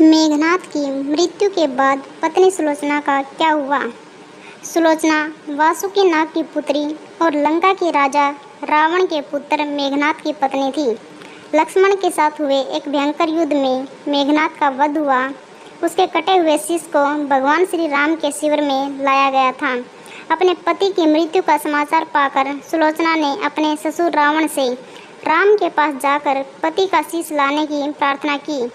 मेघनाथ की मृत्यु के बाद पत्नी सुलोचना का क्या हुआ। सुलोचना वासुकी नाग की पुत्री और लंका के राजा रावण के पुत्र मेघनाथ की पत्नी थी। लक्ष्मण के साथ हुए एक भयंकर युद्ध में मेघनाथ का वध हुआ। उसके कटे हुए शीश को भगवान श्री राम के शिविर में लाया गया था। अपने पति की मृत्यु का समाचार पाकर सुलोचना ने अपने ससुर रावण से राम के पास जाकर पति का शीश लाने की प्रार्थना की,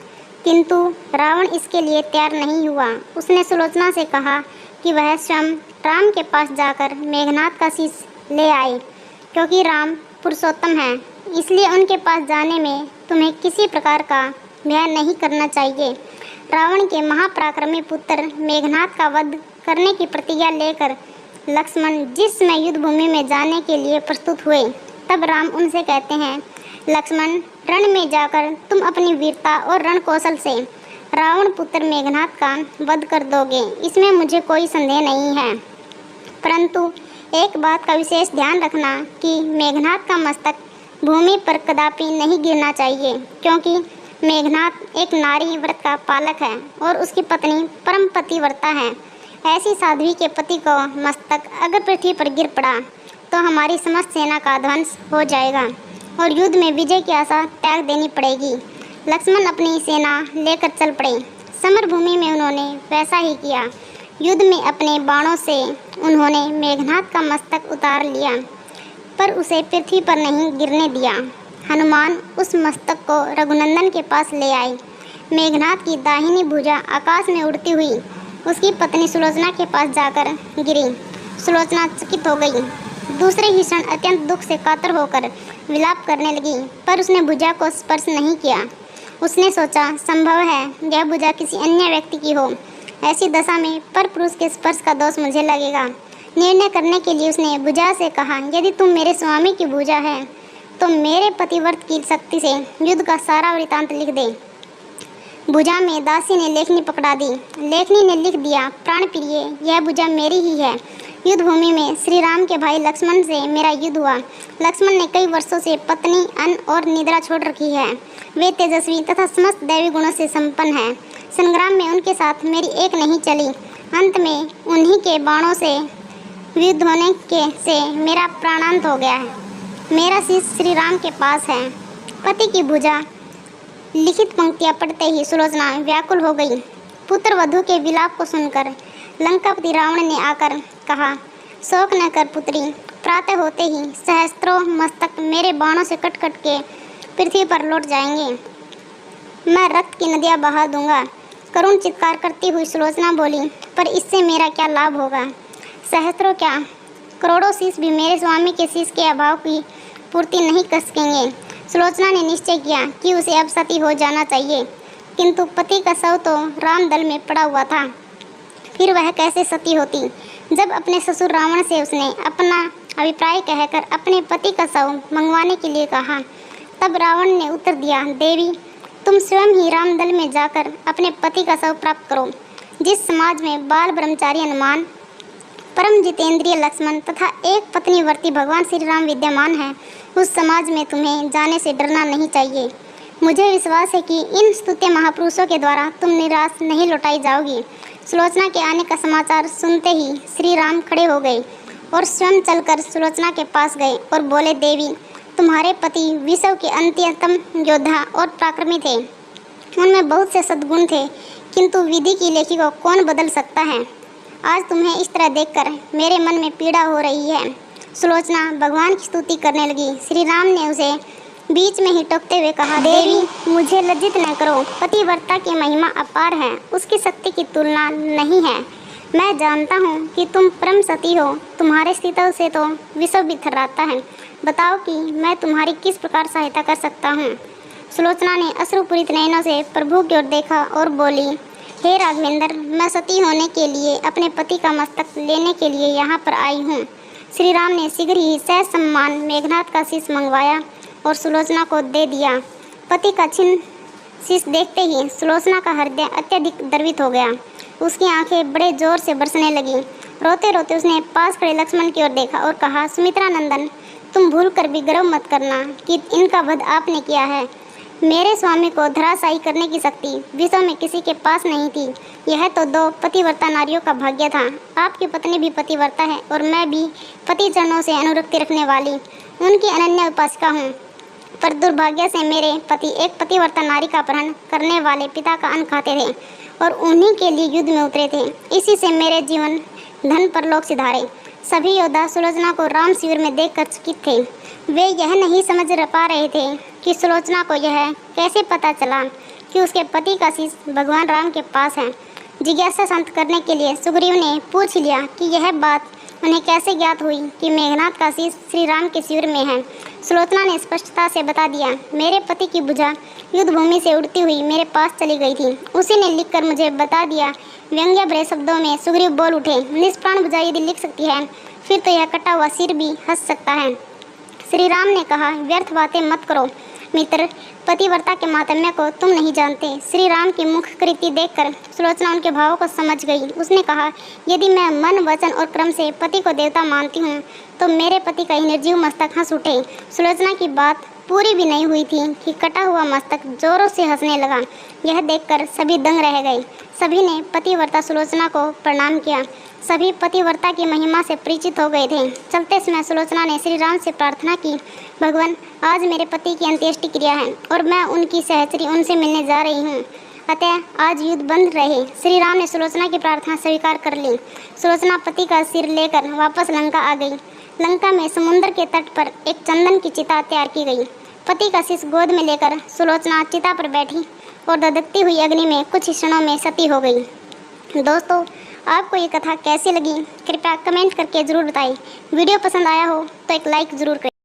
किंतु रावण इसके लिए तैयार नहीं हुआ। उसने सुलोचना से कहा कि वह स्वयं राम के पास जाकर मेघनाथ का शीश ले आए, क्योंकि राम पुरुषोत्तम है, इसलिए उनके पास जाने में तुम्हें किसी प्रकार का भय नहीं करना चाहिए। रावण के महापराक्रमी पुत्र मेघनाथ का वध करने की प्रतिज्ञा लेकर लक्ष्मण जिस समय युद्ध भूमि में जाने के लिए प्रस्तुत हुए, तब राम उनसे कहते हैं, लक्ष्मण, रण में जाकर तुम अपनी वीरता और रण कौशल से रावण पुत्र मेघनाथ का वध कर दोगे, इसमें मुझे कोई संदेह नहीं है। परंतु एक बात का विशेष ध्यान रखना कि मेघनाथ का मस्तक भूमि पर कदापि नहीं गिरना चाहिए, क्योंकि मेघनाथ एक नारी व्रत का पालक है और उसकी पत्नी परम पतिव्रता है। ऐसी साध्वी के पति को मस्तक अगर पृथ्वी पर गिर पड़ा तो हमारी समस्त सेना का ध्वंस हो जाएगा और युद्ध में विजय की आशा त्याग देनी पड़ेगी। लक्ष्मण अपनी सेना लेकर चल पड़े। समर भूमि में उन्होंने वैसा ही किया। युद्ध में अपने बाणों से उन्होंने मेघनाथ का मस्तक उतार लिया, पर उसे पृथ्वी पर नहीं गिरने दिया। हनुमान उस मस्तक को रघुनंदन के पास ले आए। मेघनाथ की दाहिनी भुजा आकाश में उड़ती हुई उसकी पत्नी सुलोचना के पास जाकर गिरी। सुलोचना चकित हो गई। दूसरे ही क्षण अत्यंत दुख से कातर होकर विलाप करने लगी, पर उसने भुजा को स्पर्श नहीं किया। उसने सोचा, संभव है यह भुजा किसी अन्य व्यक्ति की हो। ऐसी दशा में पर पुरुष के स्पर्श का दोष मुझे लगेगा। निर्णय करने के लिए उसने भुजा से कहा, यदि तुम मेरे स्वामी की भुजा है तो मेरे पतिव्रत की शक्ति से युद्ध का सारा वृतांत लिख दे। भुजा में दासी ने लेखनी पकड़ा दी। लेखनी ने लिख दिया, प्राण प्रिय, यह भुजा मेरी ही है। युद्ध भूमि में श्री राम के भाई लक्ष्मण से मेरा युद्ध हुआ। लक्ष्मण ने कई वर्षों से पत्नी, अन्न और निद्रा छोड़ रखी है। वे तेजस्वी तथा समस्त दैवी गुणों से संपन्न है। संग्राम में उनके साथ मेरी एक नहीं चली। अंत में उन्हीं के बाणों से युद्ध होने के से मेरा प्राणांत हो गया है। मेरा शीश श्री राम के पास है। पति की भुजा लिखित पंक्तियाँ पढ़ते ही सुलोचना व्याकुल हो गई। पुत्र वधू के विलाप को सुनकर लंकापति रावण ने आकर कहा, शोक न कर पुत्री, प्रातः होते ही सहस्त्रों मस्तक मेरे बाणों से कट कट के पृथ्वी पर लौट जाएंगे। मैं रक्त की नदियाँ बहा दूंगा। करुण चित्कार करती हुई सुलोचना बोली, पर इससे मेरा क्या लाभ होगा। सहस्त्रों क्या, करोड़ों शीश भी मेरे स्वामी के शीश के अभाव की पूर्ति नहीं कर सकेंगे। सुलोचना ने निश्चय किया कि उसे अब सती हो जाना चाहिए, किंतु पति का शव तो रामदल में पड़ा हुआ था, फिर वह कैसे सती होती। जब अपने ससुर रावण से उसने अपना अभिप्राय कहकर अपने पति का शव मंगवाने के लिए कहा, तब रावण ने उत्तर दिया, देवी, तुम स्वयं ही रामदल में जाकर अपने पति का शव प्राप्त करो। जिस समाज में बाल ब्रह्मचारी हनुमान, परम जितेंद्रिय लक्ष्मण तथा एक पत्नीवर्ती भगवान श्री राम विद्यमान है, उस समाज में तुम्हें जाने से डरना नहीं चाहिए। मुझे विश्वास है कि इन स्तुत्य महापुरुषों के द्वारा तुम निराश नहीं लौटाई जाओगी। सुलोचना के आने का समाचार सुनते ही श्री राम खड़े हो गए और स्वयं चलकर सुलोचना के पास गए और बोले, देवी, तुम्हारे पति विश्व के अंत्यतम योद्धा और पराक्रमी थे। उनमें बहुत से सद्गुण थे, किंतु विधि की लेखी को कौन बदल सकता है। आज तुम्हें इस तरह देखकर मेरे मन में पीड़ा हो रही है। सुलोचना भगवान की स्तुति करने लगी। श्री राम ने उसे बीच में ही टोकते हुए कहा, देवी, मुझे लज्जित न करो। पतिव्रता की महिमा अपार है, उसकी शक्ति की तुलना नहीं है। मैं जानता हूँ कि तुम परम सती हो। तुम्हारे स्थितों से तो विश्व भी थर्राता है। बताओ कि मैं तुम्हारी किस प्रकार सहायता कर सकता हूँ। सुलोचना ने अश्रुपूरित नयनों से प्रभु की ओर देखा और बोली, हे राघवेंद्र, मैं सती होने के लिए अपने पति का मस्तक लेने के लिए यहाँ पर आई हूँ। श्री राम ने शीघ्र ही सहज सम्मान मेघनाथ का शीश मंगवाया और सुलोचना को दे दिया। पति का छिन्न शीश देखते ही सुलोचना का हृदय अत्यधिक द्रवित हो गया। उसकी आंखें बड़े जोर से बरसने लगी। रोते रोते उसने पास खड़े लक्ष्मण की ओर देखा और कहा, सुमित्रा नंदन, तुम भूल कर भी गर्व मत करना कि इनका वध आपने किया है। मेरे स्वामी को धराशायी करने की शक्ति विश्व में किसी के पास नहीं थी। यह तो 2 पतिव्रता नारियों का भाग्य था। आपकी पत्नी भी पतिव्रता है और मैं भी पति चरणों से अनुरक्ति रखने वाली उनकी अनन्य उपासिका हूँ। पर दुर्भाग्य से मेरे पति एक पतिव्रता नारी का अपहरण करने वाले पिता का अन्न खाते थे और उन्हीं के लिए युद्ध में उतरे थे। इसी से मेरे जीवन धन परलोक सिधारे। सभी योद्धा सुलोचना को राम शिविर में देखकर चकित थे। वे यह नहीं समझ पा रहे थे कि सुलोचना को यह कैसे पता चला कि उसके पति का शीश भगवान राम के पास है। जिज्ञासा शांत करने के लिए सुग्रीव ने पूछ लिया कि यह बात उन्हें कैसे ज्ञात हुई कि मेघनाद का शीश श्री राम के शिविर में है। सुलोचना ने स्पष्टता से बता दिया, मेरे पति की भुजा युद्ध भूमि से उड़ती हुई मेरे पास चली गई थी। उसी ने लिखकर मुझे बता दिया। व्यंग्य भरे शब्दों में सुग्रीव बोल उठे, निष्प्राण भुजा यदि लिख सकती है फिर तो यह कटा हुआ सिर भी हंस सकता है। श्री राम ने कहा, व्यर्थ बातें मत करो मित्र, पतिव्रता के मातम्य को तुम नहीं जानते। श्री राम की मुख कृति देखकर सुलोचना उनके भावों को समझ गई। उसने कहा, यदि मैं मन वचन और क्रम से पति को देवता मानती हूँ तो मेरे पति का ही निर्जीव मस्तक हंस उठे। सुलोचना की बात पूरी भी नहीं हुई थी कि कटा हुआ मस्तक जोरों से हंसने लगा। यह देखकर सभी दंग रह गए। सभी ने पतिव्रता सुलोचना को प्रणाम किया। सभी पतिव्रता की महिमा से परिचित हो गए थे। चलते समय सुलोचना ने श्री राम से प्रार्थना की, भगवान, आज मेरे पति की अंत्येष्टि क्रिया है और मैं उनकी सहचरी उनसे मिलने जा रही हूँ, अतः आज युद्ध बंद रहे। श्री राम ने सुलोचना की प्रार्थना स्वीकार कर ली। सुलोचना पति का सिर लेकर वापस लंका आ गई। लंका में समुद्र के तट पर एक चंदन की चिता तैयार की गई। पति का शीश गोद में लेकर सुलोचना चिता पर बैठी और धधकती हुई अग्नि में कुछ क्षणों में सती हो गई। दोस्तों, आपको ये कथा कैसी लगी कृपया कमेंट करके ज़रूर बताएं। वीडियो पसंद आया हो तो एक लाइक ज़रूर करें।